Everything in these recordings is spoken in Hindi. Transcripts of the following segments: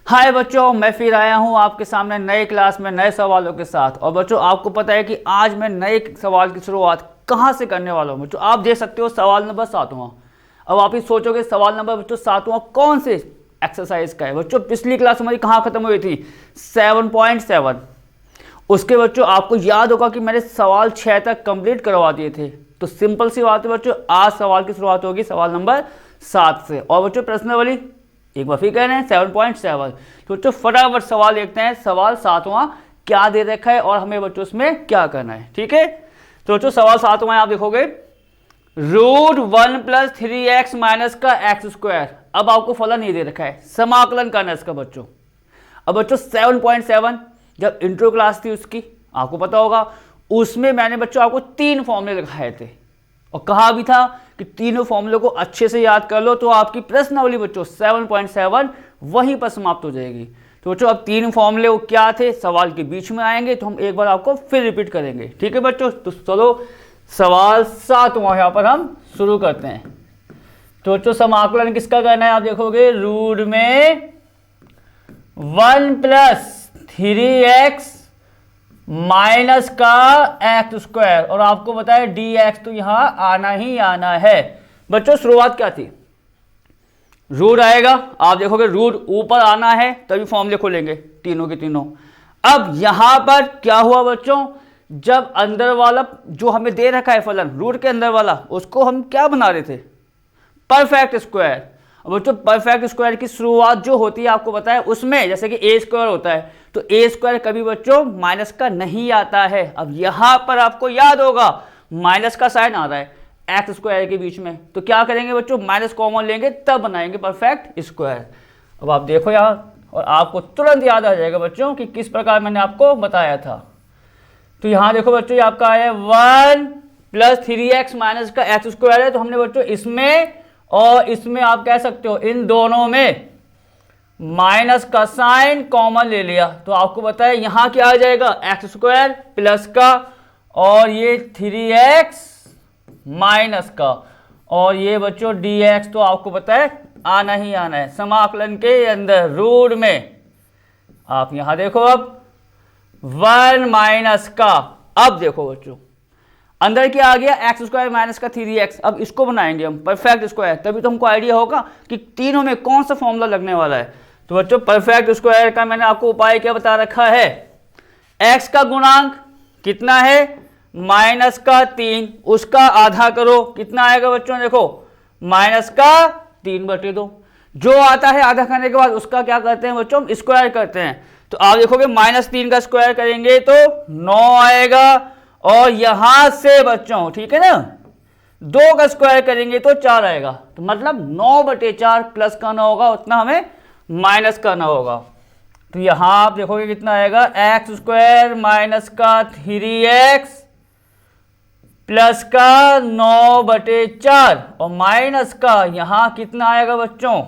हाय बच्चों, मैं फिर आया हूं आपके सामने नए क्लास में नए सवालों के साथ। और बच्चों आपको पता है कि आज मैं नए सवाल की शुरुआत कहां से करने वाला हूं। बच्चों आप देख सकते हो सवाल नंबर 7वां। अब आप ही सोचोगे सवाल नंबर बच्चों 7वां कौन से एक्सरसाइज का है। बच्चों पिछली क्लास हमारी कहाँ खत्म हुई थी? 7.7। उसके बच्चों आपको याद होगा कि मैंने सवाल 6 तक कंप्लीट करवा दिए थे। तो सिंपल सी बात है बच्चों, आज सवाल की शुरुआत होगी सवाल नंबर 7 से। और बच्चों प्रश्नावली एक बार फिर कह रहे हैं 7.7। तो बच्चों फटाफट सवाल देखते हैं। सवाल 7वां क्या दे रखा है और हमें बच्चों उसमें क्या करना है, ठीक है। तो बच्चों सवाल 7वां आप देखोगे, √1 + 3x माइनस का x²। अब आपको फलन नहीं दे रखा है, समाकलन करना है इसका बच्चों। अब बच्चों 7.7 जब इंट्रो क्लास थी उसकी आपको पता होगा, उसमें मैंने बच्चों आपको 3 फॉर्मूले लिखाए थे और कहा भी था कि तीनों फॉर्मूले को अच्छे से याद कर लो तो आपकी प्रश्नावली बच्चों 7.7 वहीं पर समाप्त हो जाएगी। तो बच्चों अब 3 फॉर्मूले वो क्या थे सवाल के बीच में आएंगे, तो हम एक बार आपको फिर रिपीट करेंगे, ठीक है बच्चों। तो चलो सवाल 7वां यहाँ पर हम शुरू करते हैं। तो बच्चों समाकलन किसका करना है आप देखोगे, रूट में 1 + 3x माइनस का x²। और आपको बताया dx तो यहां आना ही आना है। बच्चों शुरुआत क्या थी, रूट आएगा, आप देखोगे रूट ऊपर आना है तभी फॉर्मूले खोलेंगे तीनों के तीनों। अब यहां पर क्या हुआ बच्चों, जब अंदर वाला जो हमें दे रखा है फलन रूट के अंदर वाला, उसको हम क्या बना रहे थे, परफेक्ट स्क्वायर। बच्चों परफेक्ट स्क्वायर की शुरुआत जो होती है आपको पता है, उसमें जैसे कि a² होता है तो a² कभी बच्चों माइनस का नहीं आता है। अब यहां पर आपको याद होगा माइनस का साइन आ रहा है x² के बीच में, तो क्या करेंगे बच्चों, माइनस कॉमन लेंगे तब बनाएंगे परफेक्ट स्क्वायर। अब आप देखो यहाँ और आपको तुरंत याद आ जाएगा बच्चों कि किस प्रकार मैंने आपको बताया था। तो यहां देखो बच्चों ये आपका आया 1 + 3x माइनस का x² है। तो हमने बच्चों इसमें और इसमें आप कह सकते हो इन दोनों में माइनस का साइन कॉमन ले लिया, तो आपको बताया यहां क्या आ जाएगा, x² प्लस का और ये 3x माइनस का और ये बच्चों dx तो आपको पता है आना ही आना है समाकलन के अंदर रूट में। आप यहां देखो अब 1 माइनस का, अब देखो बच्चों अंदर क्या आ गया, x² माइनस का 3x। अब इसको बनाएंगे हम परफेक्ट स्क्वायर, तभी तो हमको आइडिया होगा कि तीनों में कौन सा फॉर्मूला लगने वाला है। तो बच्चों परफेक्ट स्क्वायर का मैंने आपको उपाय क्या बता रखा है, x का गुणांक कितना है, माइनस का 3, उसका आधा करो, कितना आएगा बच्चों, देखो माइनस का 3/2। जो आता है आधा करने के बाद उसका क्या करते हैं बच्चों, हम स्क्वायर करते हैं। तो आप देखोगे -3 का स्क्वायर करेंगे तो 9 आएगा, और यहां से बच्चों ठीक है ना 2 का स्क्वायर करेंगे तो 4 आएगा। तो मतलब 9/4 प्लस करना होगा, उतना हमें माइनस करना होगा। तो यहां आप देखोगे कितना आएगा, x² माइनस का 3x प्लस का 9/4 और माइनस का यहां कितना आएगा बच्चों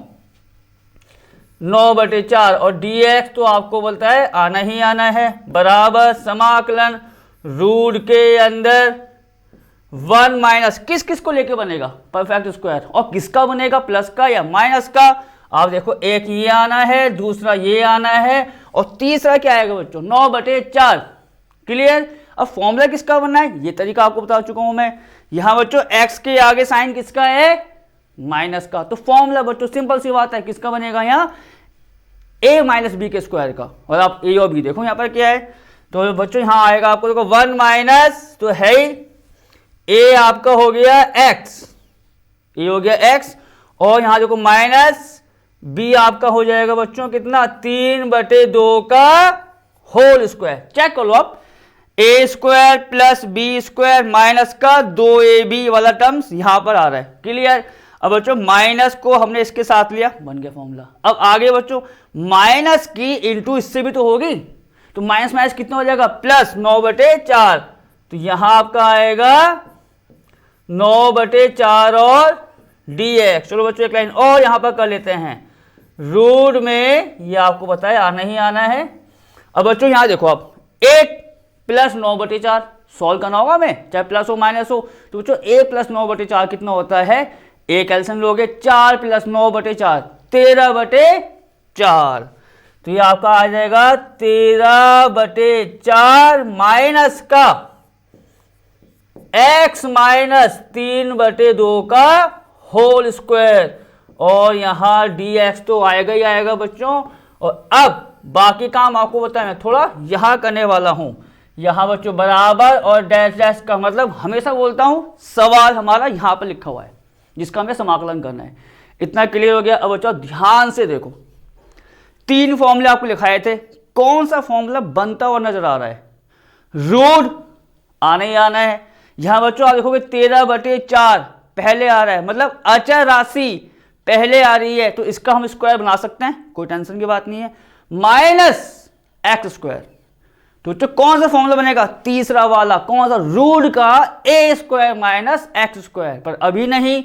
9/4 और dx तो आपको बोलता है आना ही आना है, बराबर समाकलन रूट के अंदर 1 माइनस किस किस को लेके बनेगा, परफेक्ट स्क्वायर, और किसका बनेगा, प्लस का या माइनस का। आप देखो एक ये आना है, दूसरा ये आना है और तीसरा क्या आएगा बच्चों 9/4। क्लियर। अब फॉर्मूला किसका बनना है ये तरीका आपको बता चुका हूं मैं। यहां बच्चों x के आगे साइन किसका है, माइनस का। तो फॉर्मूला बच्चों सिंपल सी बात है, किसका बनेगा यहाँ a - b के स्क्वायर का। और आप a और b देखो यहाँ पर क्या है, तो बच्चों यहां आएगा आपको देखो 1 माइनस तो है ही a आपका हो गया x, ये हो गया x, और यहां देखो माइनस b आपका हो जाएगा बच्चों कितना 3/2 का होल स्क्वायर। चेक कर लो आप, a² प्लस b² माइनस का 2ab वाला टर्म्स यहां पर आ रहा है। क्लियर। अब बच्चों माइनस को हमने इसके साथ लिया, बन गया फॉर्मूला। अब आगे बच्चों माइनस की इंटू इससे भी तो होगी, तो माइनस माइनस कितना हो जाएगा प्लस 9/4। तो यहां आपका आएगा 9/4 और dx। चलो बच्चों एक लाइन और यहां पर कर लेते हैं, रूट में ये आपको पता है आना ही आना है। अब बच्चों यहां देखो आप 1 + 9/4 सॉल्व करना होगा हमें, चाहे प्लस हो माइनस हो। तो बच्चों 1 + 9/4 कितना होता है, एक एल्सियम लोगे 4 + 9/4 13/4। तो ये आपका आ जाएगा 13/4 माइनस का x माइनस 3/2 का होल स्क्वायर, और यहां dx तो आएगा ही आएगा बच्चों। और अब बाकी काम आपको बताया, मैं थोड़ा यहां करने वाला हूं। यहां बच्चों बराबर और डैश डैश का मतलब हमेशा बोलता हूं सवाल हमारा यहां पर लिखा हुआ है जिसका हमें समाकलन करना है। इतना क्लियर हो गया। अब बच्चों ध्यान से देखो, 3 फॉर्मूले आपको लिखाए थे, कौन सा फॉर्मूला बनता हुआ नजर आ रहा है? रूट आना ही आना है। यहां बच्चों आप देखोगे 13/4 पहले आ रहा है, मतलब अचर राशि पहले आ रही है, तो इसका हम स्क्वायर बना सकते हैं, कोई टेंशन की बात नहीं है। माइनस एक्स स्क्वायर, तो कौन सा फॉर्मूला बनेगा? तीसरा वाला, कौन सा? रूट का a square minus x square. पर अभी नहीं,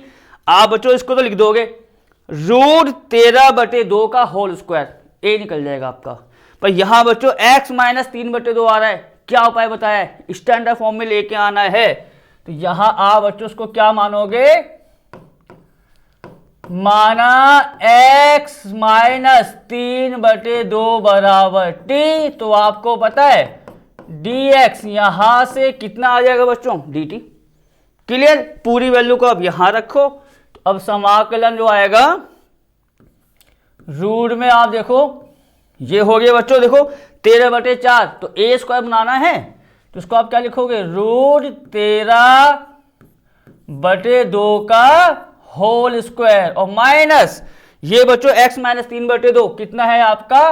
आप बच्चों इसको तो लिख दोगे रूट 13/2 का होल स्क्वायर, ए निकल जाएगा आपका। पर यहां बच्चों x माइनस 3/2 आ रहा है, क्या उपाय बताया है? स्टैंडर्ड फॉर्म में लेके आना है। तो यहां आप बच्चों उसको क्या मानोगे? माना x माइनस 3/2 बराबर t, तो आपको पता है dx यहां से कितना आ जाएगा बच्चों? dt। क्लियर? पूरी वैल्यू को अब यहां रखो, तो अब समाकलन जो आएगा रूट में आप देखो ये हो गया बच्चों, देखो 13/4, तो ए स्क्वायर बनाना है, तो इसको आप क्या लिखोगे? रूट 13/2 का होल स्क्वायर, और माइनस ये बच्चों x माइनस 3/2 कितना है आपका?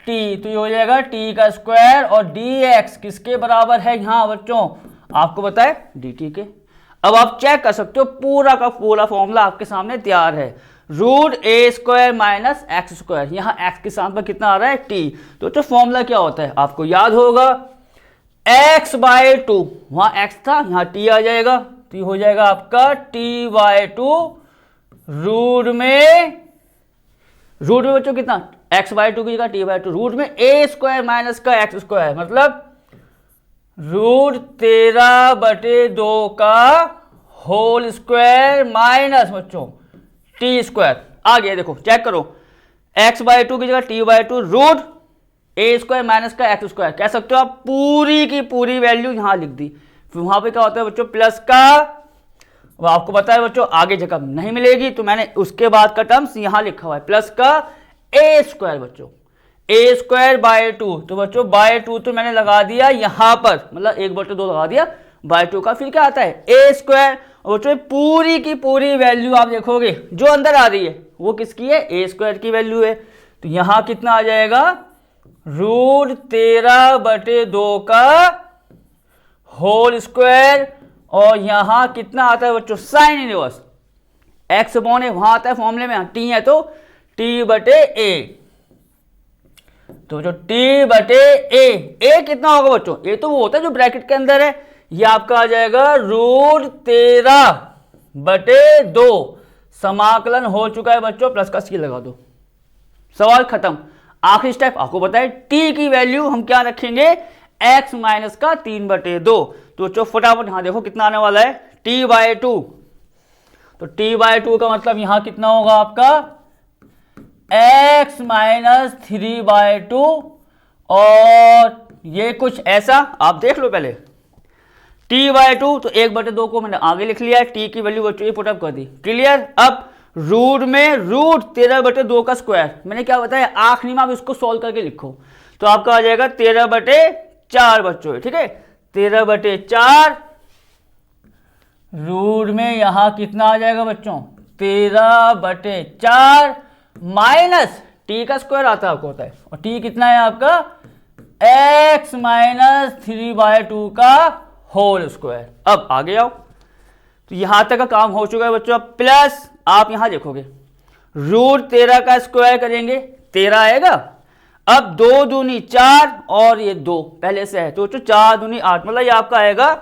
t, तो ये हो जाएगा t का स्क्वायर, और dx किसके बराबर है यहां बच्चों? आपको बताए dt के। अब आप चेक कर सकते हो, पूरा का पूरा फॉर्मूला आपके सामने तैयार है। रूट ए स्क्वायर माइनस एक्स स्क्वायर, यहां x के साथ पर कितना आ रहा है? t। तो फॉर्मूला क्या होता है आपको याद होगा, x/2, वहां x था यहां t आ जाएगा, तो ये हो जाएगा आपका t/2 रूट में बच्चों कितना? x/2 की जगह t/2, रूट में ए स्क्वायर माइनस का एक्स स्क्वायर, मतलब रूट 13/2 का होल स्क्वायर माइनस बच्चों टी स्क्वायर। आ गया, देखो चेक करो, x/2 की जगह t/2 रूट ए स्क्वायर माइनस का एक्स स्क्वायर, कह सकते हो आप पूरी की पूरी वैल्यू यहां लिख दी। फिर वहां पे क्या होता है बच्चों? प्लस का, वो आपको पता है बच्चों आगे जगह नहीं मिलेगी, तो मैंने उसके बाद का टर्म्स यहां लिखा हुआ है, प्लस का ए स्क्वायर बच्चों, ए स्क्वायर बाय 2, तो बच्चों बाय 2 तो मैंने लगा दिया यहां पर, मतलब 1/2 लगा दिया बाय 2 का, फिर क्या आता है? ए स्क्वायर। और बच्चों पूरी की पूरी वैल्यू आप देखोगे जो अंदर आ रही है वो किसकी है? ए स्क्वायर की वैल्यू है। तो यहां कितना आ जाएगा? रूट 13/2 का होल स्क्वायर, और यहां कितना आता है बच्चों? साइन इनवर्स एक्स अपॉन ए, वहां आता है फॉर्मूले में टी है तो t/a, तो जो t/a कितना होगा बच्चों? ए तो वो होता है जो ब्रैकेट के अंदर है, ये आपका आ जाएगा रूट 13/2। समाकलन हो चुका है बच्चों, प्लस का सी लगा दो, सवाल खत्म। आखिरी स्टेप आपको बताए, t की वैल्यू हम क्या रखेंगे? x माइनस का 3/2, तो बच्चों फटाफट यहां देखो कितना आने वाला है? t/2, तो t/2 का मतलब यहां कितना होगा आपका? x माइनस 3/2, और ये कुछ ऐसा आप देख लो पहले, t/2, तो 1/2 को मैंने आगे लिख लिया है, t की वैल्यू बच्चों ये पुटअप कर दी। क्लियर? अब रूट में रूट 13/2 का स्क्वायर, मैंने क्या बताया? आखिरी में आप इसको सोल्व करके लिखो, तो आपका आ जाएगा 13/4 बच्चों, ठीक है? 13/4 रूट में यहां कितना आ जाएगा बच्चों? 13/4 माइनस टी का स्क्वायर आता है आपको होता है, और टी कितना है आपका? x माइनस 3/2 का होल स्क्वायर। अब आगे आओ, तो यहां तक का काम हो चुका है बच्चों। अब प्लस आप यहां देखोगे रूट 13 का स्क्वायर करेंगे 13 आएगा, अब 2 दूनी 4 और ये 2 पहले से है, तो 4 दूनी 8, मतलब ये आपका आएगा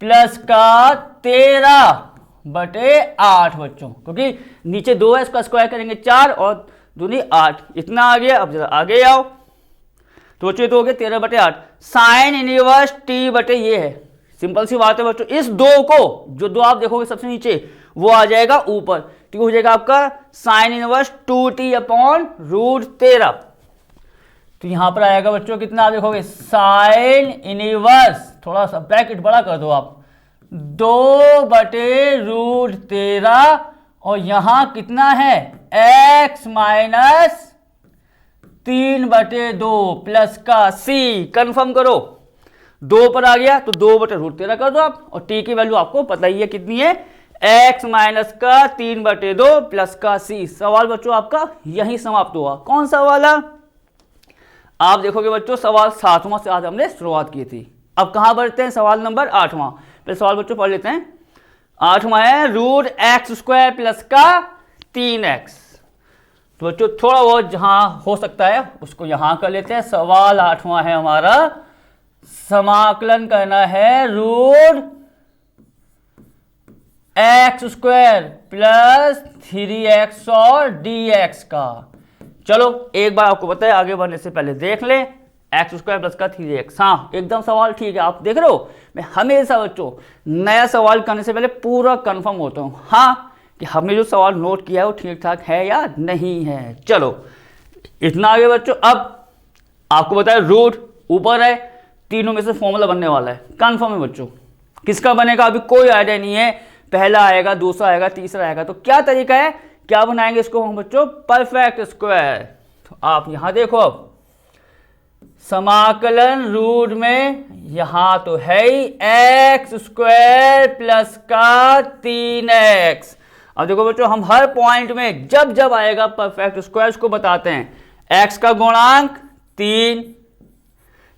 प्लस का 13/8 बच्चों, क्योंकि नीचे 2 है, इसका स्क्वायर करेंगे 4 और दूनी 8, इतना आ गया। अब जरा आगे आओ, तो बच्चों तो हो गया 13/8, साइन इनवर्स t/, ये है सिंपल सी बात है बच्चों। इस 2 को, जो 2 आप देखोगे सबसे नीचे, वो आ जाएगा ऊपर, तो हो जाएगा आपका साइन इनवर्स 2t/√13। तो यहाँ पर आएगा बच्चों कितना, आप देखोगे साइन इनवर्स, थोड़ा सा ब्रैकेट बड़ा कर दो आप, 2/√13 और यहाँ कितना है x माइनस 3/2 प्लस का c, कंफर्म करो 2 पर आ गया तो 2/√13 कर दो आप, और t की वैल्यू आपको पता ही है कितनी है, x माइनस का 3/2 प्लस का c। सवाल बच्चों आपका यही समाप्त हुआ। कौन सा वाला, आप देखोगे बच्चों सवाल 7वां से आज हमने शुरुआत की थी। अब कहां बढ़ते हैं, सवाल नंबर 8वां। पहले सवाल बच्चों पढ़ लेते हैं। 8वां है √x² प्लस का 3x। तो बच्चों थोड़ा बहुत जहां हो सकता है उसको यहां कर लेते हैं। सवाल 8वां है हमारा, समाकलन करना है √x² प्लस 3x और dx का। चलो एक बार आपको पता है, आगे बढ़ने से पहले देख लें, x² प्लस का 3x। हाँ एकदम सवाल ठीक है, आप देख रहे हो मैं हमेशा बच्चों नया सवाल करने से पहले पूरा कंफर्म होता हूँ, हाँ कि हमने जो सवाल नोट किया है वो ठीक ठाक है या नहीं है। चलो इतना आगे बच्चों। अब आपको बताया रूट ऊपर है, तीनों में से फॉर्मूला बनने वाला है, कंफर्म है बच्चों। किसका बनेगा अभी कोई आइडिया नहीं है, पहला आएगा, दूसरा आएगा, तीसरा आएगा। तो क्या तरीका है, क्या बनाएंगे इसको हम बच्चों, परफेक्ट स्क्वायर। तो आप यहां देखो, अब समाकलन रूट में यहां तो है ही x² प्लस का 3x। अब देखो बच्चों हम हर पॉइंट में जब जब आएगा परफेक्ट स्क्वायर को बताते हैं। x का गुणांक 3,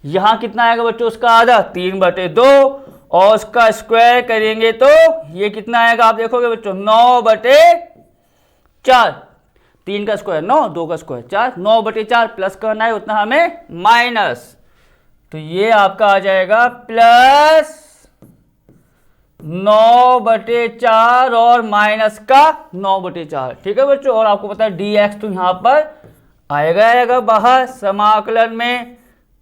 यहां कितना आएगा बच्चों उसका आधा 3/2, और उसका स्क्वायर करेंगे तो ये कितना आएगा, आप देखोगे बच्चों 9/4। 3 का स्क्वायर 9, 2 का स्क्वायर 4, 9/4 प्लस करना है उतना हमें माइनस, तो ये आपका आ जाएगा प्लस 9/4 और माइनस का 9/4। ठीक है बच्चों। और आपको पता है dx तो यहां पर आएगा बाहर समाकलन में,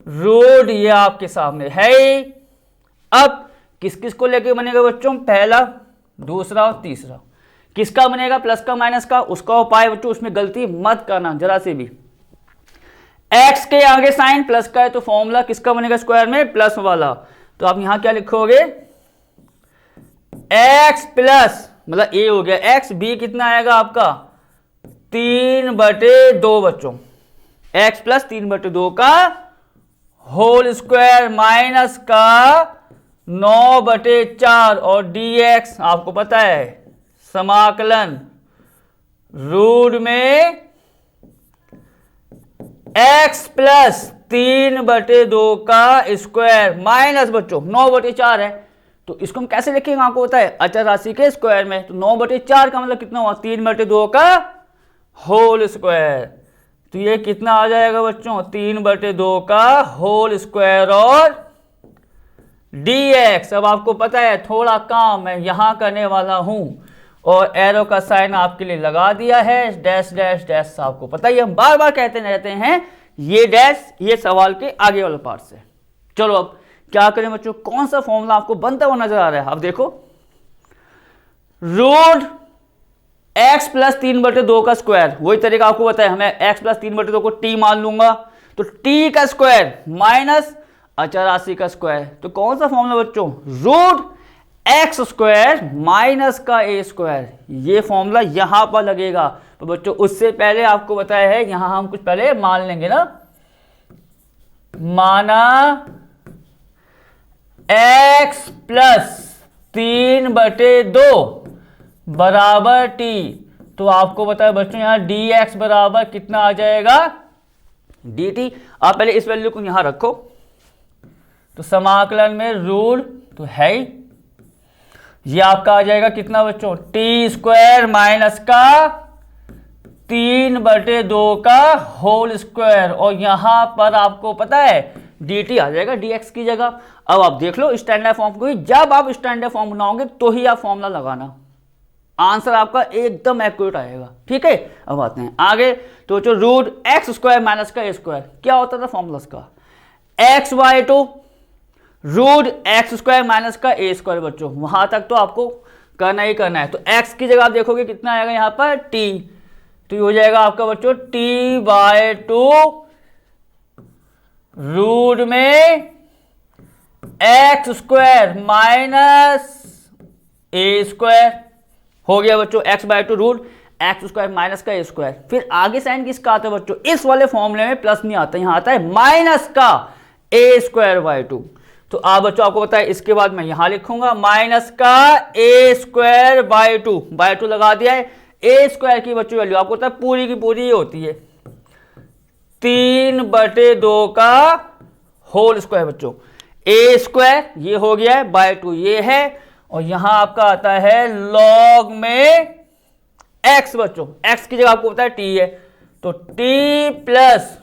रूट ये आपके सामने है ही। अब किस किस को लेके बनेगा बच्चों, पहला, दूसरा और तीसरा। किसका बनेगा प्लस का माइनस का, उसका उपाय बच्चों उसमें गलती मत करना जरा से भी। x के आगे साइन प्लस का है तो फॉर्मूला किसका बनेगा स्क्वायर में, प्लस वाला। तो आप यहां क्या लिखोगे, x प्लस मतलब a हो गया x, b कितना आएगा आपका 3/2 बच्चों, x प्लस 3/2 का होल स्क्वायर माइनस का 9/4, और dx आपको पता है समाकलन रूट में x प्लस 3/2 का स्क्वायर माइनस बच्चों 9/4 है। तो इसको हम कैसे लिखेंगे आपको पता है, अचर राशि के स्क्वायर में। तो 9/4 का मतलब कितना हुआ, 3/2 का होल स्क्वायर। तो ये कितना आ जाएगा बच्चों, 3/2 का होल स्क्वायर और dx। अब आपको पता है थोड़ा काम मैं यहां करने वाला हूं, और एरो का साइन आपके लिए लगा दिया है, डैश डैश डैश। आपको पता ही हम बार बार कहते रहते हैं ये डैश, ये सवाल के आगे वाले पार्ट से। चलो अब क्या करें बच्चों, कौन सा फॉर्मूला आपको बनता हुआ नजर आ रहा है। अब देखो रूट x प्लस 3/2 का स्क्वायर, वही तरीका आपको बताया, हमें x प्लस 3/2 को t मान लूंगा, तो t का स्क्वायर माइनस अचर राशि का स्क्वायर। तो कौन सा फॉर्मूला बच्चों, रूट x² माइनस का a²। ये फॉर्मूला यहां पर लगेगा। तो बच्चों उससे पहले आपको बताया है, यहां हम कुछ पहले मान लेंगे ना, माना x प्लस 3/2 बराबर t। तो आपको बताया बच्चों यहां dx बराबर कितना आ जाएगा, dt। आप पहले इस वैल्यू को यहां रखो, तो समाकलन में रूट तो है ही, ये आपका आ जाएगा कितना बच्चों, t² माइनस का 3/2 का होल स्क्वायर, और यहां पर आपको पता है dt आ जाएगा dx की जगह। अब आप देख लो स्टैंडर्ड फॉर्म को ही, जब आप स्टैंडर्ड फॉर्म बनाओगे तो ही आप फॉर्मूला लगाना, आंसर आपका एकदम एक्यूरेट आएगा। ठीक है। अब आते हैं आगे। तो जो रूट x² माइनस का a², क्या होता था फॉर्मूला का, x/2 रूट x² माइनस का a² बच्चों, वहां तक तो आपको करना ही करना है। तो x की जगह आप देखोगे कितना आएगा यहां पर t, तो ये हो जाएगा आपका बच्चों t/2 रूट में x square minus a square हो गया बच्चों, x by two root x square minus का ए स्क्वायर। फिर आगे साइन किसका आता है बच्चों, इस वाले फॉर्मूले में प्लस नहीं आता, यहां आता है माइनस का ए स्क्वायर बाय टू। तो आप बच्चों आपको पता है, इसके बाद मैं यहां लिखूंगा माइनस का ए स्क्वायर बाय टू लगा दिया है। ए स्क्वायर की बच्चों वैल्यू आपको पता है पूरी की पूरी ये होती है 3/2 का होल स्क्वायर बच्चों। ए स्क्वायर ये हो गया है बाय टू ये है, और यहां आपका आता है लॉग में एक्स बच्चों, एक्स की जगह आपको पता है टी है, तो टी प्लस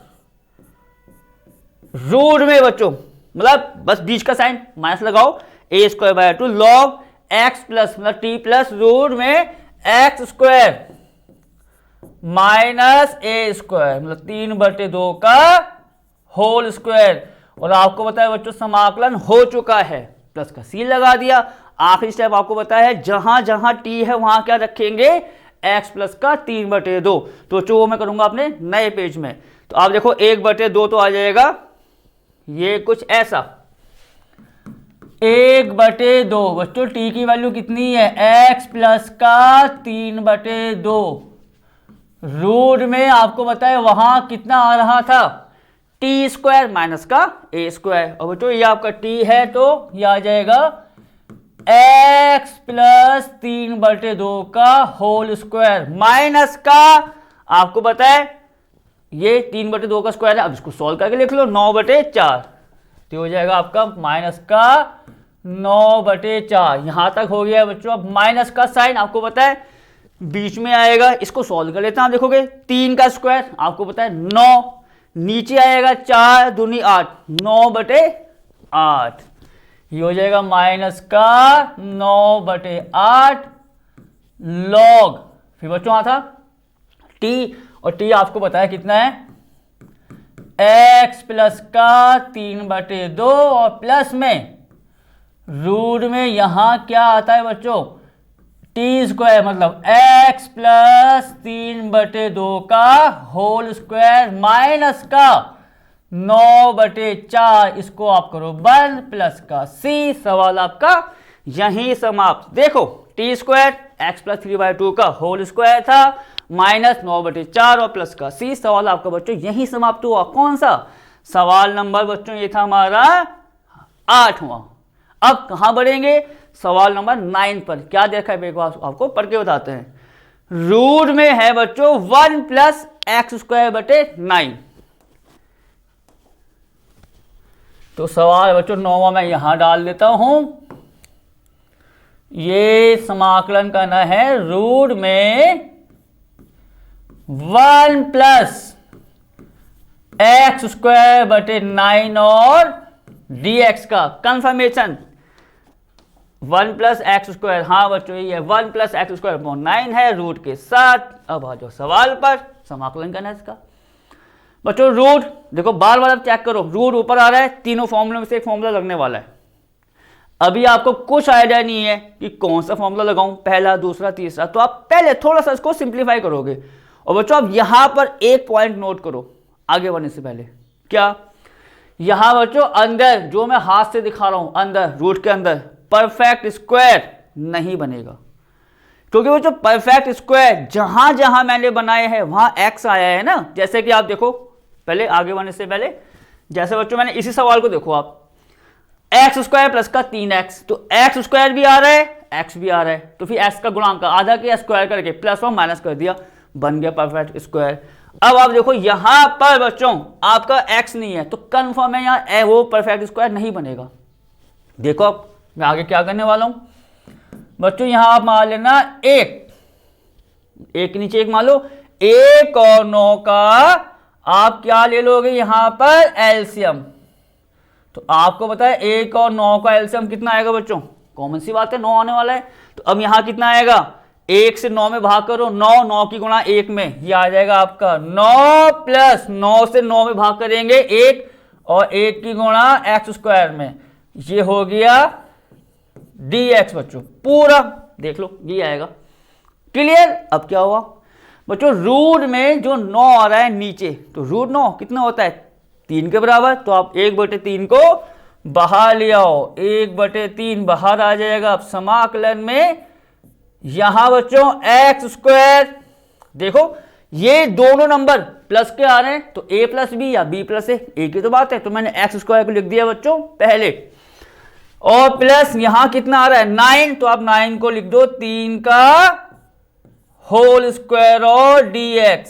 रूट में बच्चों मतलब बस बीच का साइन माइनस लगाओ, a square by two log x plus मतलब टी प्लस रूट में x square minus a square मतलब 3/2 का होल स्क्वायर। और आपको बताया बच्चों समाकलन हो चुका है, प्लस का सी लगा दिया। आखिरी स्टेप आपको बताया है जहां जहां टी है वहां क्या रखेंगे, एक्स प्लस का 3/2। तो जो वो मैं करूंगा अपने नए पेज में, तो आप देखो 1/2 तो आ जाएगा ये कुछ ऐसा 1/2 बच्चों। टी की वैल्यू कितनी है, एक्स प्लस का 3/2 रूट में आपको बताया वहां कितना आ रहा था टी स्क्वायर माइनस का ए स्क्वायर। और बच्चों ये आपका टी है तो ये आ जाएगा एक्स प्लस 3/2 का होल स्क्वायर माइनस का आपको बताए ये 3/2 का स्क्वायर है। अब इसको सॉल्व करके लिख लो 9/4, तो हो जाएगा आपका माइनस का 9/4। यहां तक हो गया बच्चों। अब माइनस का साइन आपको पता है बीच में आएगा, इसको सॉल्व कर लेते हैं। आप देखोगे 3 का स्क्वायर आपको पता है 9, नीचे आएगा 4 दूनी 8, 9/8 ये हो जाएगा माइनस का 9/8 लॉग। फिर बच्चों आता टी, और टी आपको पता है कितना है एक्स प्लस का 3/2 और प्लस में रूट में यहां क्या आता है बच्चों टी स्क्वायर मतलब एक्स प्लस 3/2 का होल स्क्वायर माइनस का 9/4। इसको आप करो बंद, प्लस का सी। सवाल आपका यहीं समाप्त। देखो टी स्क्वायर एक्स प्लस 3/2 का होल स्क्वायर था माइनस 9/4 और प्लस का सी। सवाल आपका बच्चों यहीं समाप्त हुआ। कौन सा सवाल नंबर बच्चों, ये था हमारा 8वां। अब कहां बढ़ेंगे, सवाल नंबर 9 पर। क्या देखा है आपको पढ़ के बताते हैं। रूट में है बच्चों 1 प्लस एक्स स्क्वायर बटे 9। तो सवाल बच्चों 9वां मैं यहां डाल देता हूं। ये समाकलन करना है रूट में 1 प्लस एक्स स्क्वायर बटे 9 और dx का कंफर्मेशन 1 प्लस एक्स स्क्वायर। हाँ बच्चों ये 1 प्लस एक्स स्क्वायर 9 है रूट के साथ। अब आ जाओ सवाल पर, समाकलन करना है इसका। बच्चों रूट देखो बार बार अब चेक करो, रूट ऊपर आ रहा है, तीनों फॉर्मूले में से एक फॉर्मूला लगने वाला है। अभी आपको कुछ आइडिया नहीं है कि कौन सा फॉर्मूला लगाऊं, पहला दूसरा तीसरा, तो आप पहले थोड़ा सा इसको सिंप्लीफाई करोगे। और बच्चों आप यहां पर एक पॉइंट नोट करो आगे बढ़ने से पहले। क्या, यहां बच्चों अंदर जो मैं हाथ से दिखा रहा हूं, अंदर रूट के अंदर परफेक्ट स्क्वायर नहीं बनेगा, क्योंकि वो जो परफेक्ट स्क्वायर जहां जहां मैंने बनाए हैं वहां एक्स आया है ना। जैसे कि आप देखो पहले आगे बढ़ने से पहले, जैसे बच्चों मैंने इसी सवाल को देखो आप, एक्स स्क्वायर प्लस का 3x, तो एक्स स्क्वायर भी आ रहा है एक्स भी आ रहा है, तो फिर एक्स का गुणांक आधा किया स्क्वायर करके प्लस और माइनस कर दिया, बन गया परफेक्ट स्क्वायर। अब आप देखो यहां पर बच्चों आपका x नहीं है, तो कंफर्म है यहां वो परफेक्ट स्क्वायर नहीं बनेगा। देखो अब मैं आगे क्या करने वाला हूं बच्चों, यहां आप मान लेना एक के नीचे एक मान लो, 1 और 9 का आप क्या ले लोगे यहां पर एलसीएम। तो आपको पता है 1 और 9 का एलसीएम कितना आएगा बच्चों, कॉमन सी बात है 9 आने वाला है। तो अब यहां कितना आएगा, 1 से 9 में भाग करो, 9 की गुणा 1 में, ये आ जाएगा आपका 9 प्लस 9 से 9 में भाग करेंगे 1 और 1 की गुणा एक्स स्क्वायर में, ये हो गया dx बच्चों पूरा। देख लो ये आएगा क्लियर। अब क्या हुआ बच्चों, रूट में जो 9 आ रहा है नीचे, तो रूट 9 कितना होता है 3 के बराबर, तो आप 1/3 को बाहर ले आओ, 1/3 बाहर आ जाएगा। अब समाकलन में यहां बच्चों एक्स स्क्वायर, देखो ये दोनों नंबर प्लस के आ रहे हैं, तो a प्लस बी या b प्लस ए, एक ही तो बात है। तो मैंने एक्स स्क्वायर को लिख दिया बच्चों पहले, और प्लस यहां कितना आ रहा है 9, तो आप 9 को लिख दो 3 का होल स्क्वायर और dx,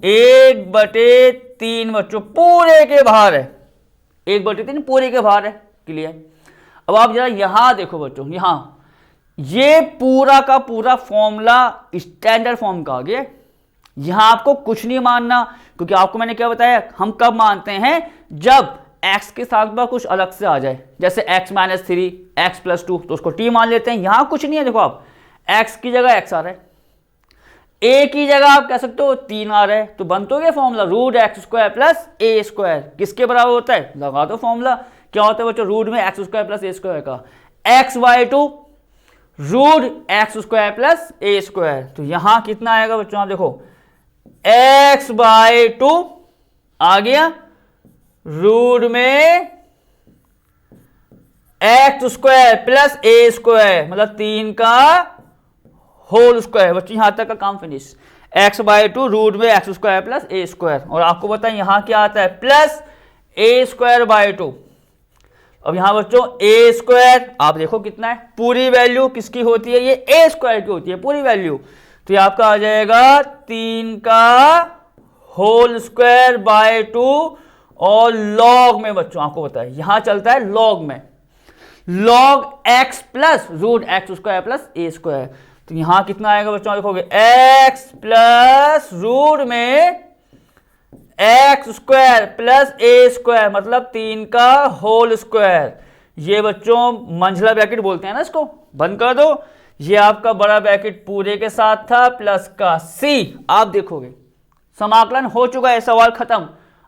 1/3 बच्चों पूरे के बाहर है, 1/3 पूरे के बाहर है। क्लियर। अब आप जरा यहां देखो बच्चों, यहां ये पूरा का पूरा फॉर्मूला स्टैंडर्ड फॉर्म का आ गया। यहां आपको कुछ नहीं मानना, क्योंकि आपको मैंने क्या बताया, हम कब मानते हैं जब x के साथ में कुछ अलग से आ जाए, जैसे x - 3, x + 2, तो उसको t मान लेते हैं। यहां कुछ नहीं है, देखो आप x की जगह x आ रहा है, a की जगह आप कह सकते हो 3 आ रहा है, तो बन तो गया फॉर्मूला √x² + a²। किसके बराबर होता है, लगा दो फॉर्मूला। क्या होता है बच्चों, रूट में x² + a² का x/2 √x² + a²। तो यहां कितना आएगा बच्चों, आप देखो x/2 आ गया, रूट में x² + a², मतलब 3 का होल स्क्वायर। बच्चों यहां तक का काम फिनिश। x/2 रूट में x² + a², और आपको बताएं यहां क्या आता है प्लस a²/2। अब यहां बच्चों a² आप देखो कितना है, पूरी वैल्यू किसकी होती है, ये a² की होती है पूरी वैल्यू। तो ये आपका आ जाएगा 3 का होल स्क्वायर बाय 2, और लॉग में बच्चों आपको पता है यहां चलता है लॉग में, log x plus √x² + a²। तो यहां कितना आएगा बच्चों, देखोगे x प्लस रूट में x² + a², मतलब 3 का होल स्क्वायर। ये बच्चों मंझला ब्रैकेट बोलते हैं ना, इसको बंद कर दो। ये आपका बड़ा ब्रैकेट पूरे के साथ था, प्लस का c। आप देखोगे समाकलन हो चुका है, सवाल खत्म।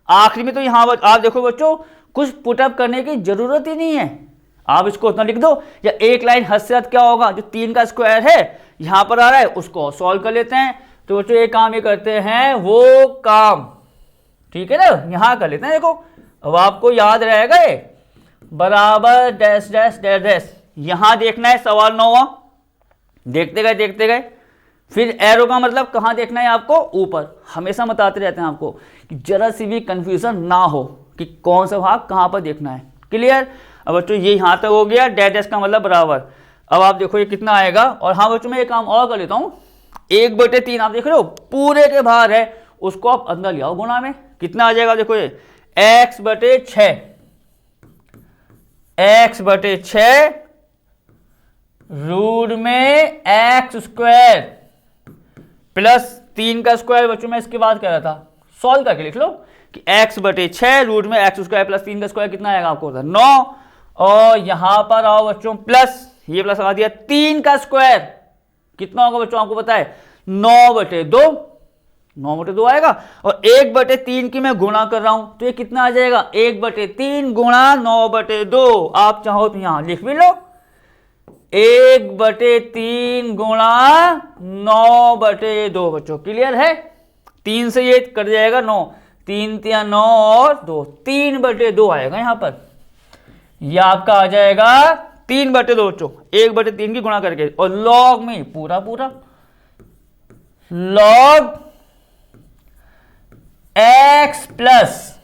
आखिरी में तो यहां आप देखो बच्चों, कुछ पुटअप करने की जरूरत ही नहीं है, आप इसको उतना लिख दो, या एक लाइन हद से हद क्या होगा, जो 3 का स्क्वायर है यहां पर आ रहा है उसको सॉल्व कर लेते हैं। तो बच्चों एक काम ये करते हैं, वो काम ठीक है ना, यहां कर लेते हैं। देखो अब आपको याद रहेगा ये बराबर डैश डैश डैश डैश, यहां देखना है सवाल 9वां, देखते गए। फिर एरो का मतलब कहां देखना है आपको, ऊपर। हमेशा बताते रहते हैं आपको कि जरा सी भी कंफ्यूजन ना हो कि कौन सा भाग कहां पर देखना है। क्लियर। अब बच्चों ये यहां तक हो गया, डैश डैश का मतलब बराबर। अब आप देखो ये कितना आएगा, और हाँ बच्चों मैं एक काम और कर लेता हूं, 1/3 आप देख रहे हो पूरे के बाहर है, उसको आप अंदर ले आओ गुणा में। कितना आ जाएगा, देखो ये x/6, x/6 रूट में x² प्लस 3 का स्क्वायर। बच्चों मैं इसके बाद कह रहा था, सॉल्व करके लिख लो कि x/6 रूट में x² प्लस 3 का स्क्वायर कितना आएगा आपको 9, और यहां पर आओ बच्चों प्लस, ये प्लस लगा दिया, 3 का स्क्वायर कितना होगा बच्चों आपको पता है 9/2 आएगा, और 1/3 की मैं गुणा कर रहा हूं, तो ये कितना आ जाएगा 1/3 गुणा 9/2। आप चाहो तो यहां लिख भी लो 1/3 गुणा 9/2। बच्चों क्लियर है, 3 से ये कट जाएगा 9, 3 × 9 और 2, 3/2 आएगा यहां पर। यह आपका आ जाएगा 3/2 बच्चों, 1/3 की गुणा करके, और लॉग में पूरा लॉग x प्लस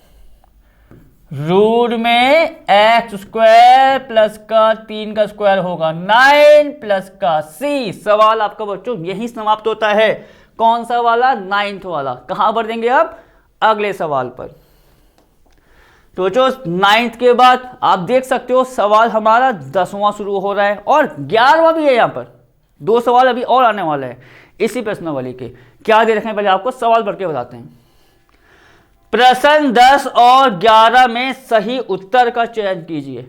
रूट में x² प्लस का 3 का स्क्वायर होगा 9 प्लस का c। सवाल आपका बच्चों यही समाप्त होता है। कौन सा वाला, 9th वाला। कहां पर देंगे आप, अगले सवाल पर। तो बच्चों 9th के बाद आप देख सकते हो सवाल हमारा 10वां शुरू हो रहा है, और 11वां भी है। यहां पर 2 सवाल अभी और आने वाले हैं इसी प्रश्नावली के। क्या दे रखे हैं पहले आपको सवाल पढ़ के बताते हैं। प्रश्न 10 और 11 में सही उत्तर का चयन कीजिए।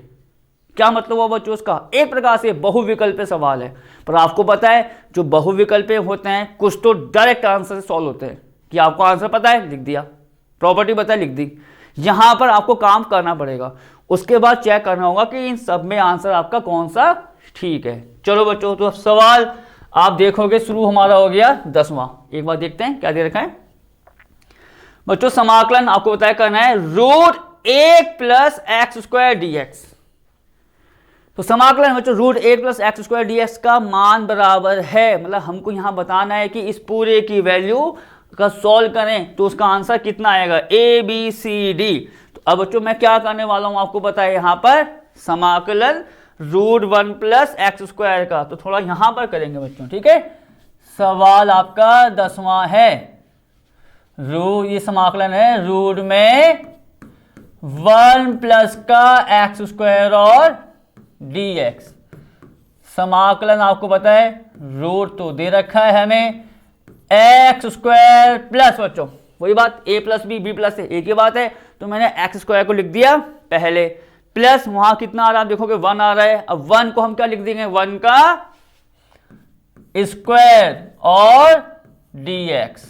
क्या मतलब हुआ बच्चों उसका, एक प्रकार से बहुविकल्पीय सवाल है, पर आपको पता है जो बहुविकल्पीय होते हैं कुछ तो डायरेक्ट आंसर से सॉल्व होते हैं, कि आपको आंसर पता है लिख दिया, प्रॉपर्टी पता है लिख दी। यहां पर आपको काम करना पड़ेगा, उसके बाद चेक करना होगा कि इन सब में आंसर आपका कौन सा ठीक है। चलो बच्चों, तो अब सवाल आप देखोगे शुरू हमारा हो गया 10वां। एक बार देखते हैं क्या दे रखा है। बच्चों समाकलन आपको बताया करना है √8 + x²dx। तो समाकलन बच्चों √8 + x² का मान बराबर है, मतलब हमको यहां बताना है कि इस पूरे की वैल्यू का सॉल्व करें तो उसका आंसर कितना आएगा, ABCD। तो अब बच्चों मैं क्या करने वाला हूं आपको पता है, यहां पर समाकलन √1 + x² का, तो थोड़ा यहां पर करेंगे बच्चों, ठीक है। सवाल आपका 10वां है, ये समाकलन है रूट में 1 + का x² और dx। समाकलन आपको पता है रूट तो दे रखा है हमें x² प्लस, बच्चों वही बात a + b b + a एक ही बात है, तो मैंने x² को लिख दिया पहले, प्लस वहां कितना आ रहा है आप देखोगे 1 आ रहा है। अब 1 को हम क्या लिख देंगे, 1 का स्क्वायर और dx,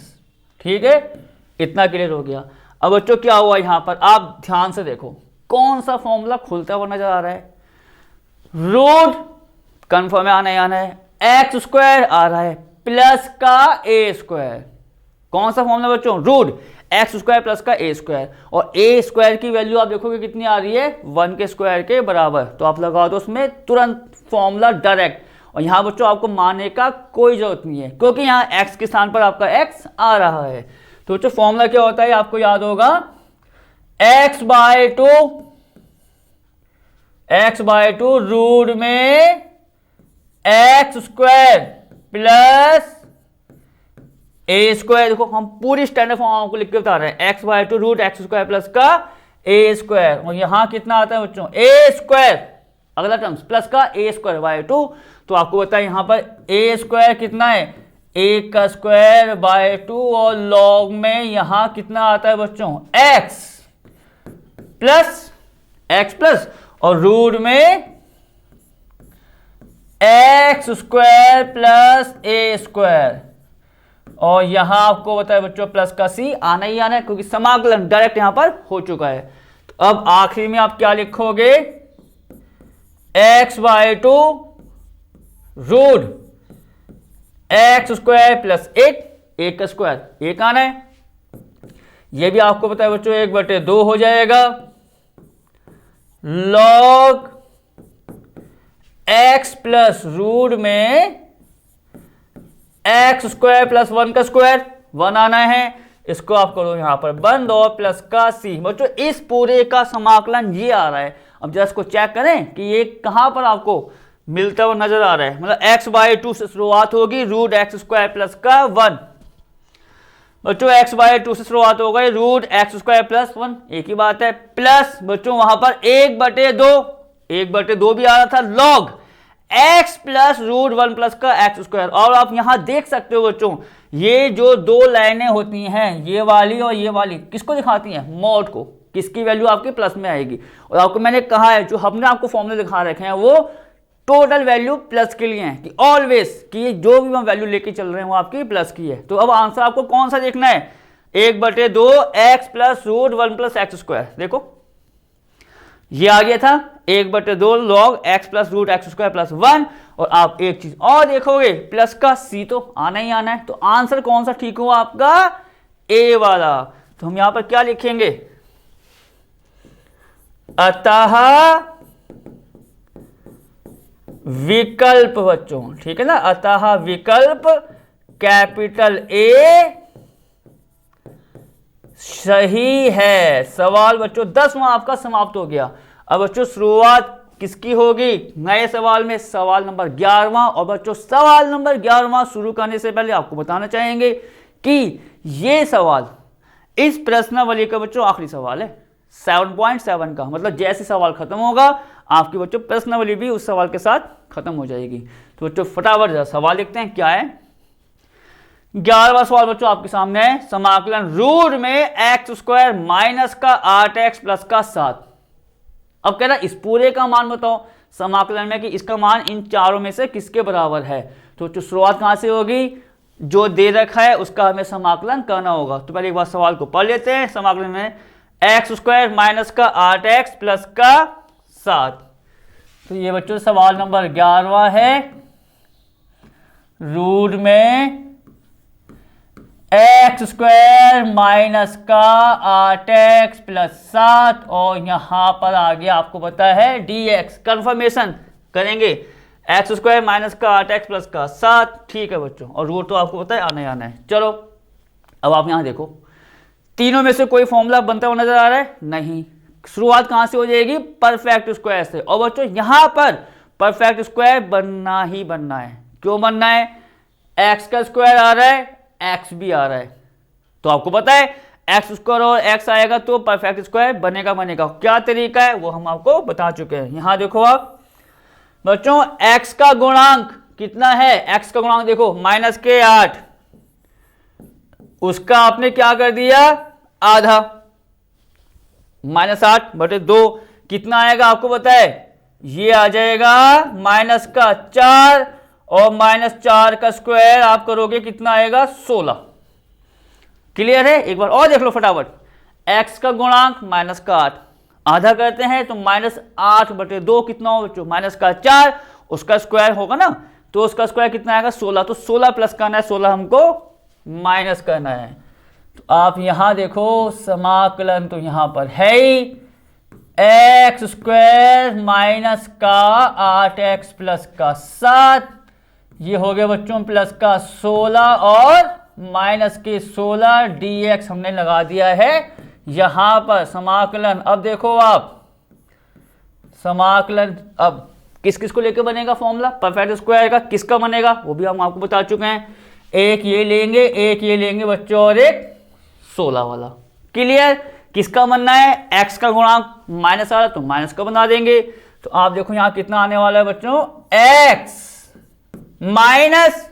ठीक है। इतना क्लियर हो गया। अब बच्चों क्या हुआ यहां पर, आप ध्यान से देखो कौन सा फॉर्मूला खुलता हुआ नजर आ रहा है, रूट कन्फर्म आना ही आना है, x² आ रहा है प्लस का a²। कौन सा फॉर्मूला बच्चों, रूट x² प्लस का a², और a² की वैल्यू आप देखोगे कितनी आ रही है, 1 के स्क्वायर के बराबर, तो आप लगा दो उसमें तुरंत फॉर्मूला डायरेक्ट। और यहां बच्चों आपको मानने का कोई जरूरत नहीं है, क्योंकि यहां x के स्थान पर आपका x आ रहा है। तो बच्चों फॉर्मूला क्या होता है आपको याद होगा, x/2 रूट में x² प्लस a²। देखो हम पूरी स्टैंडर्ड फॉर्म आपको लिख के बता रहे हैं, x/2 रूट x² प्लस का a², और यहां कितना आता है बच्चों, a², अगला टर्म्स प्लस का a²/2। तो आपको बताया यहां पर a² कितना है, a²/2, और लॉग में यहां कितना आता है बच्चों, x प्लस और रूट में x² प्लस a², और यहां आपको बताया बच्चों प्लस का c आना ही आना है, क्योंकि समाकलन डायरेक्ट यहां पर हो चुका है। तो अब आखिरी में आप क्या लिखोगे, x/2 रूट x² प्लस 8 का स्क्वायर, 1 आना है। यह भी आपको पता है बच्चों 1/2 हो जाएगा, लॉग x प्लस रूट में x² प्लस 1 का स्क्वायर, 1 आना है। इसको आप करो यहां पर बंद, और प्लस का c। बच्चों इस पूरे का समाकलन ये आ रहा है। अब जरा इसको चेक करें कि ये कहां पर आपको मिलता हुआ नजर आ रहा है, मतलब x/2 से शुरुआत होगी, रूट x² प्लस का 1। बच्चों x/2 से शुरुआत हो गई, रूट x² प्लस 1, एक ही बात है, प्लस बच्चों वहां पर 1/2 भी आ रहा था, log x plus root 1 plus का x²। और आप यहां देख सकते हो बच्चों, ये जो दो लाइनें होती हैं, ये वाली और ये वाली, किसको दिखाती हैं, मॉड को, किसकी वैल्यू आपके प्लस में आएगी। और आपको मैंने कहा है, जो हमने आपको फॉर्मूले दिखा रखे हैं वो टोटल वैल्यू प्लस के लिए हैं, कि ऑलवेज कि जो भी हम वैल्यू लेके चल रहे हैं वो आपकी प्लस की है। तो अब आंसर आपको कौन सा देखना है, 1/2 x plus root 1 plus x²। देखो ये आ गया था 1/2 log x plus root x² plus 1, और आप एक चीज और देखोगे, प्लस का c तो आना ही आना है। तो आंसर कौन सा ठीक हुआ आपका, a वाला। तो हम यहां पर क्या लिखेंगे, अतः विकल्प, बच्चों ठीक है ना, अतः विकल्प कैपिटल A सही है। सवाल बच्चों 10वां आपका समाप्त हो गया। अब बच्चों शुरुआत किसकी होगी नए सवाल में, सवाल नंबर 11वां। और बच्चों सवाल नंबर 11वां शुरू करने से पहले आपको बताना चाहेंगे कि ये सवाल इस प्रश्नावली का बच्चों आखिरी सवाल है 7.7 का, मतलब जैसे सवाल खत्म होगा आपकी बच्चों प्रश्नावली भी उस सवाल के साथ खत्म हो जाएगी। तो बच्चों फटाफट सवाल लिखते हैं, क्या है 11वां सवाल बच्चों आपके सामने है, समाकलन रूट में x² माइनस का 8x प्लस का 7। अब कह रहा है इस पूरे का मान बताओ समाकलन में, कि इसका मान इन चारों में से किसके बराबर है। तो शुरुआत कहां से होगी, जो दे रखा है उसका हमें समाकलन करना होगा। तो पहले एक बार सवाल को पढ़ लेते हैं। समाकलन में x² माइनस का 8x प्लस का 7। तो ये बच्चों सवाल नंबर 11वां है, रूट में एक्स स्क्वायर माइनस का 8x प्लस 7 और यहां पर आ गया आपको पता है dx। कंफर्मेशन करेंगे, एक्स स्क्वायर माइनस का 8x प्लस का 7, ठीक है बच्चों, और रूट तो आपको पता है आना ही आना है। चलो अब आप यहां देखो, तीनों में से कोई फॉर्मूला बनता हुआ नजर आ रहा है? नहीं। शुरुआत कहां से हो जाएगी? परफेक्ट स्क्वायर से। और बच्चों यहां पर परफेक्ट स्क्वायर बनना ही बनना है। क्यों बनना है? एक्स का स्क्वायर आ रहा है, एक्स भी आ रहा है, तो आपको पता है एक्स स्क्वायर और एक्स आएगा तो परफेक्ट स्क्वायर बनेगा। क्या तरीका है वो हम आपको बता चुके हैं। यहां देखो आप बच्चों, एक्स का गुणांक कितना है? एक्स का गुणांक देखो माइनस के 8, उसका आपने क्या कर दिया? आधा। -8/2 कितना आएगा आपको पता है? ये आ जाएगा माइनस का 4 और -4 का स्क्वायर आप करोगे कितना आएगा? 16। क्लियर है? एक बार और देख लो फटाफट। एक्स का गुणांक माइनस का 8, आधा करते हैं तो -8/2 कितना हो बच्चों? माइनस का 4, उसका स्क्वायर होगा ना, तो उसका स्क्वायर कितना आएगा? 16। तो 16 प्लस करना है, 16 हमको माइनस करना है। तो आप यहां देखो समाकलन तो यहां पर है ही, एक्स स्क्वायर माइनस का 8x प्लस का 7, ये हो गया बच्चों प्लस का 16 और माइनस के 16 dx हमने लगा दिया है यहां पर समाकलन। अब देखो आप समाकलन अब किस किस को लेकर बनेगा फॉर्मूला? परफेक्ट स्क्वायर का किसका बनेगा वो भी हम आपको बता चुके हैं। एक ये लेंगे, एक ये लेंगे बच्चों, और एक 16 वाला। क्लियर? किसका बनना है? एक्स का गुणांक माइनस आ रहा तो माइनस का बना देंगे। तो आप देखो यहां कितना आने वाला है बच्चों? एक्स माइनस,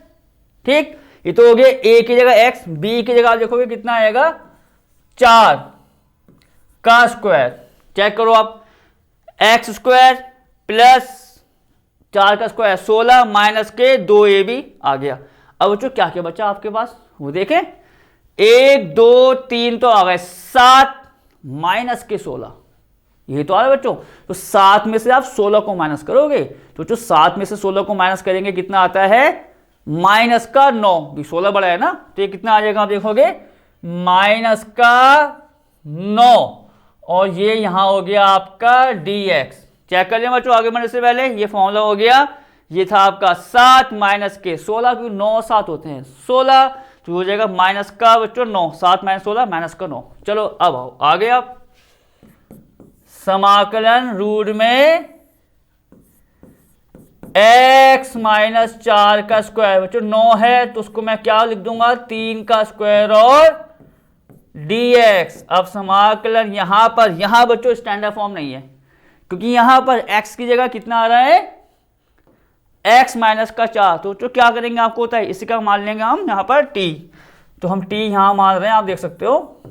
ठीक, ये तो हो गया ए की जगह एक्स, बी की जगह आप देखोगे कितना आएगा? 4 का स्क्वायर। चेक करो आप, एक्स स्क्वायर प्लस 4 का स्क्वायर 16 माइनस के 2a भी आ गया। अब बच्चों क्या क्या बचा आपके पास वो देखें, 1 2 3 तो आ गए, 7 माइनस के 16 ये तो आ रहा है बच्चों। तो 7 में से आप 16 को माइनस करोगे तो जो 7 में से 16 को माइनस करेंगे कितना आता है? माइनस का 9। 16 बड़ा है ना, तो ये कितना आ जाएगा आप देखोगे? माइनस का 9, और ये यहां हो गया आपका dx। चेक कर लें बच्चों आगे बढ़ने से पहले, ये फॉर्मूला हो गया, ये था आपका 7 माइनस के 16, क्योंकि 9 7 होते हैं 16, तो हो जाएगा माइनस का बच्चों 9, 7 माइनस 16 माइनस का 9। चलो अब आओ आगे आप समाकलन रूट में x माइनस 4 का स्क्वायर, बच्चों 9 है तो उसको मैं क्या लिख दूंगा? 3 का स्क्वायर और dx। अब समाकलन यहां बच्चों स्टैंडर्ड फॉर्म नहीं है, क्योंकि यहां पर x की जगह कितना आ रहा है? x माइनस का 4। तो क्या करेंगे आपको होता है, इसी का मान लेंगे हम यहां पर t। तो हम t यहां मान रहे हैं, आप देख सकते हो,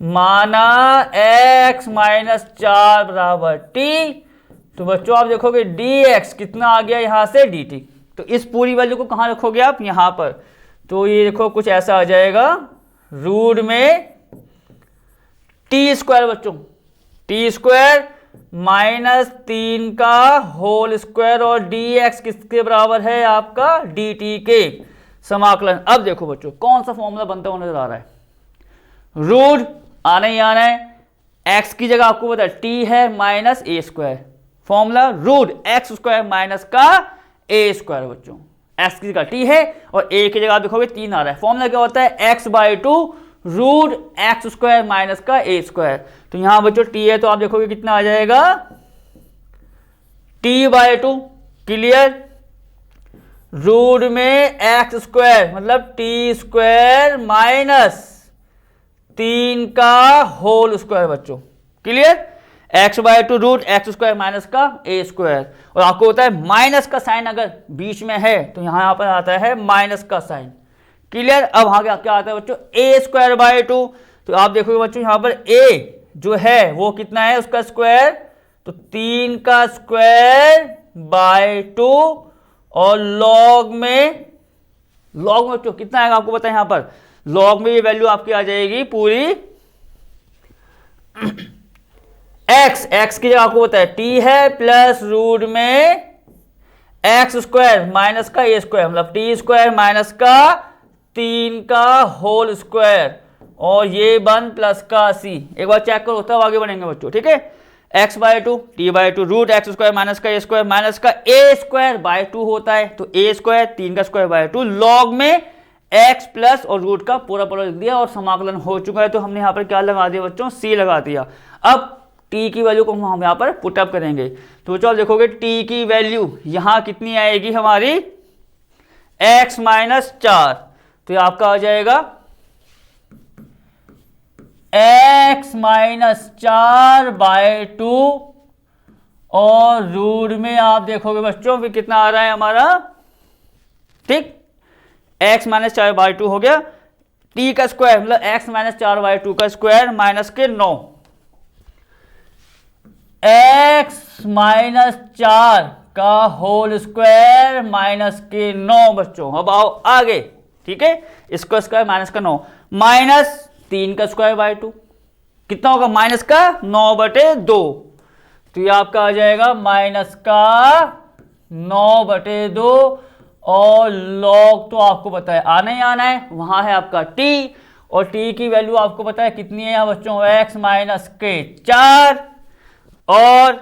माना x माइनस 4 बराबर t। तो बच्चों आप देखोगे dx कितना आ गया यहां से? dt। तो इस पूरी वैल्यू को कहां रखोगे आप? यहां पर। तो ये देखो कुछ ऐसा आ जाएगा, रूट में टी स्क्वायर बच्चों, टी स्क्वायर माइनस 3 का होल स्क्वायर, और dx किसके बराबर है? आपका dt के। समाकलन अब देखो बच्चों कौन सा फॉर्मूला बनता हुआ नजर आ रहा है? रूट आना ही आना है, x की जगह आपको पता है t है minus a square, formula root x square minus का a स्क्वायर बच्चों। x की जगह t है और a की जगह आप देखोगे 3 आ रहा है। फॉर्मूला क्या होता है? x/2 root x square minus का a स्क्वायर। तो यहां बच्चों t है तो आप देखोगे कितना आ जाएगा? t/2। क्लियर? रूट में एक्स स्क्वायर मतलब t स्क्वायर माइनस 3 का होल स्क्वायर बच्चों। Clear? x/2 root x square minus का a स्क्वायर, और आपको होता है माइनस का साइन अगर बीच में है तो यहां पर आता है माइनस का साइन। क्लियर? अब आगे क्या आता है बच्चों? a²/2। तो आप देखोगे बच्चों यहां पर a जो है वो कितना है? उसका स्क्वायर, तो 3 का स्क्वायर बाय 2, और लॉग में बच्चों कितना आएगा आपको पता है? यहां पर लॉग में ये वैल्यू आपकी आ जाएगी पूरी x की जगह आपको पता है t है, प्लस रूट में एक्स स्क्वायर माइनस का a स्क्वायर, मतलब t स्क्वायर माइनस का 3 का होल स्क्वायर और ये 1 प्लस का c। एक बार चेक करो तब आगे बढ़ेंगे बच्चों, ठीक है। x/2 t/2 root x square minus का a स्क्वायर बाय 2 होता है, तो a स्क्वायर 3 का स्क्वायर बाय 2 लॉग में x प्लस और रूट का पूरा पूरा लिख दिया और समाकलन हो चुका है। तो हमने यहाँ पर क्या लगा दिया बच्चों, c लगा दिया। अब t की वैल्यू को हम यहाँ पर पुटअप करेंगे, तो बच्चों आप देखोगे t की वैल्यू यहाँ कितनी आएगी हमारी, x माइनस 4, तो ये आपका आ जाएगा x माइनस 4 बाय 2 और रूट में आप देखोगे बच्चों फिर कितना आ रहा है हमारा, ठीक, x माइनस 4 बाय 2 हो गया, t का स्क्वायर मतलब x माइनस 4 बाय 2 का स्क्वायर माइनस के 9, x माइनस 4 का होल स्क्वायर माइनस के 9 बच्चों। अब आओ आगे, ठीक है, इसका स्क्वायर माइनस का 9 माइनस 3 का स्क्वायर बाय 2 कितना होगा, माइनस का 9/2, तो ये आपका आ जाएगा माइनस का 9/2 और लॉग तो आपको पता है आना ही आना है, वहां है आपका t और t की वैल्यू आपको पता है कितनी है बच्चों, x माइनस के 4 और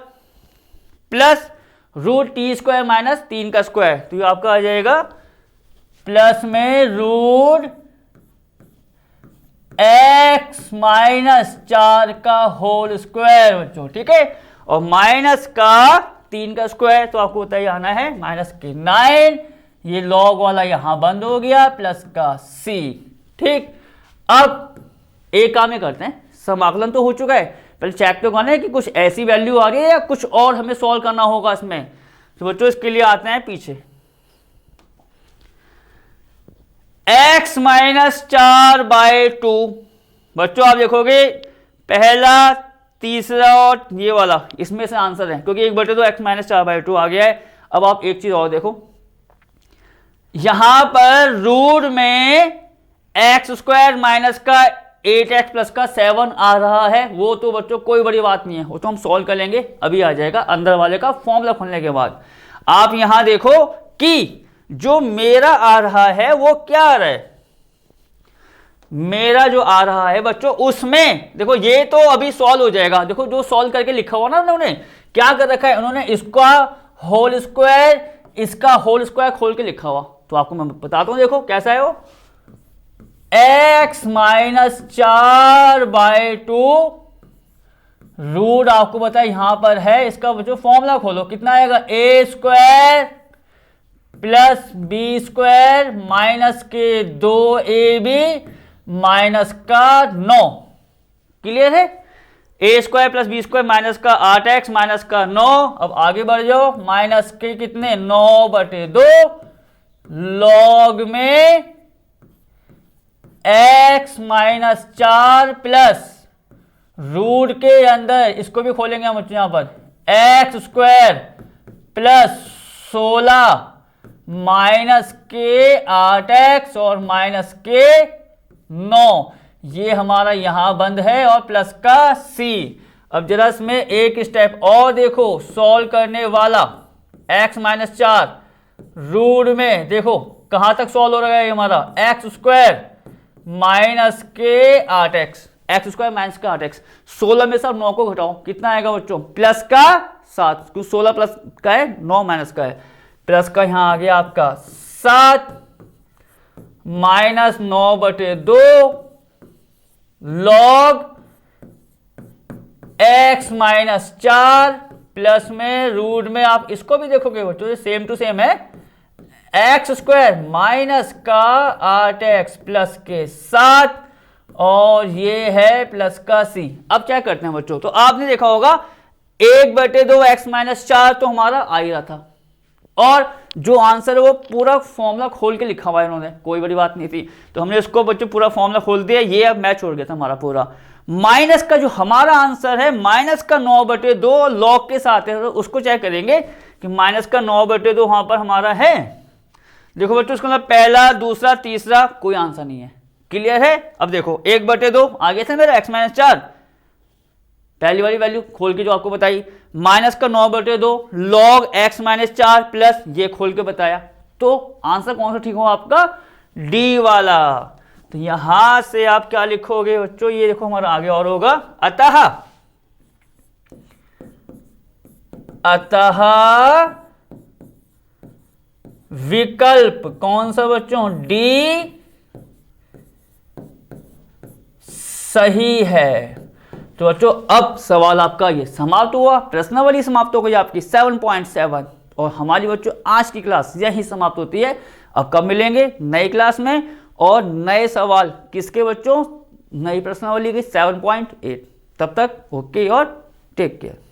plus root t square minus 3 का स्क्वायर, तो ये आपका आ जाएगा प्लस में रूट x माइनस 4 का होल स्क्वायर बच्चों, ठीक है, और माइनस का 3 का स्क्वायर, तो आपको बताइए आना है माइनस के 9, ये लॉग वाला यहां बंद हो गया, प्लस का c, ठीक। अब एक काम ये करते हैं, समाकलन तो हो चुका है, पहले चेक तो करना है कि कुछ ऐसी वैल्यू आ रही है या कुछ और हमें सॉल्व करना होगा इसमें, तो बच्चों इसके लिए आते हैं पीछे। x माइनस 4 बाय 2 बच्चों आप देखोगे पहला तीसरा और ये वाला इसमें से आंसर है, क्योंकि 1/2 x माइनस 4 बाय 2 आ गया है। अब आप एक चीज और देखो, यहां पर रूट में एक्स स्क्वायर माइनस का 8x प्लस का 7 आ रहा है, वो तो बच्चों कोई बड़ी बात नहीं है, वो तो हम सॉल्व कर लेंगे, अभी आ जाएगा अंदर वाले का फॉर्मूला खोलने के बाद। आप यहां देखो कि जो मेरा आ रहा है वो क्या आ रहा है, मेरा जो आ रहा है बच्चों उसमें देखो ये तो अभी सॉल्व हो जाएगा, देखो जो सॉल्व करके लिखा हुआ ना उन्होंने क्या कर रखा है, उन्होंने इसका होल स्क्वायर इसका होल स्क्वायर खोल के लिखा हुआ, तो आपको मैं बताता हूं, देखो कैसा है वो, x माइनस 4 बाय 2 रूट आपको पता है यहां पर है, इसका जो फॉर्मूला खोलो कितना आएगा, a square plus b square minus के 2ab माइनस का 9, क्लियर है, a square plus b square minus का 8x माइनस का 9। अब आगे बढ़ जाओ, माइनस के कितने 9/2 लॉग में x माइनस 4 प्लस रूट के अंदर इसको भी खोलेंगे हम यहां पर x स्क्वायर प्लस 16 माइनस के 8x और माइनस के 9, ये हमारा यहां बंद है और प्लस का c। अब जरा इसमें एक स्टेप और देखो सॉल्व करने वाला, x माइनस 4 रूट में देखो कहां तक सॉल्व हो रहा है हमारा, x स्क्वायर माइनस के 8x, एक्स स्क्वायर माइनस का 8x, 16 में से 9 को घटाओ कितना आएगा बच्चों, प्लस का 7, क्योंकि 16 प्लस का है 9 माइनस का है, प्लस का यहां आ गया आपका 7 minus 9/2 log x minus 4 plus में रूट में आप इसको भी देखोगे बच्चों सेम टू सेम है, एक्स स्क्वायर माइनस का 8x प्लस के 7 और ये है प्लस का c। अब क्या करते हैं बच्चों, तो आपने देखा होगा 1/2 x माइनस 4 तो हमारा आ ही रहा था और जो आंसर है वो पूरा फॉर्मूला खोल के लिखा हुआ है इन्होंने, कोई बड़ी बात नहीं थी, तो हमने इसको बच्चों पूरा फॉर्मूला खोल दिया, ये अब मैच हो गया था हमारा पूरा। माइनस का जो हमारा आंसर है माइनस का 9/2 लॉग के साथ है, तो उसको चेक करेंगे कि माइनस का 9/2 वहां पर हमारा है, देखो बच्चों उसका मतलब पहला दूसरा तीसरा कोई आंसर नहीं है, क्लियर है। अब देखो 1/2 आगे था मेरा x माइनस 4, पहली वाली वैल्यू खोल के जो आपको बताई, माइनस का 9/2 लॉग x माइनस 4 प्लस ये खोल के बताया, तो आंसर कौन सा ठीक होगा आपका, डी वाला। तो यहां से आप क्या लिखोगे बच्चों, ये देखो हमारा आगे और होगा अतः, अतः विकल्प कौन सा बच्चों, डी सही है। तो बच्चों अब सवाल आपका ये समाप्त हुआ, प्रश्नावली समाप्त हो गई आपकी 7.7। और हमारी बच्चों आज की क्लास यही समाप्त होती है। अब कब मिलेंगे नई क्लास में और नए सवाल किसके बच्चों, नई प्रश्नावली की 7.8। तब तक ओके और टेक केयर।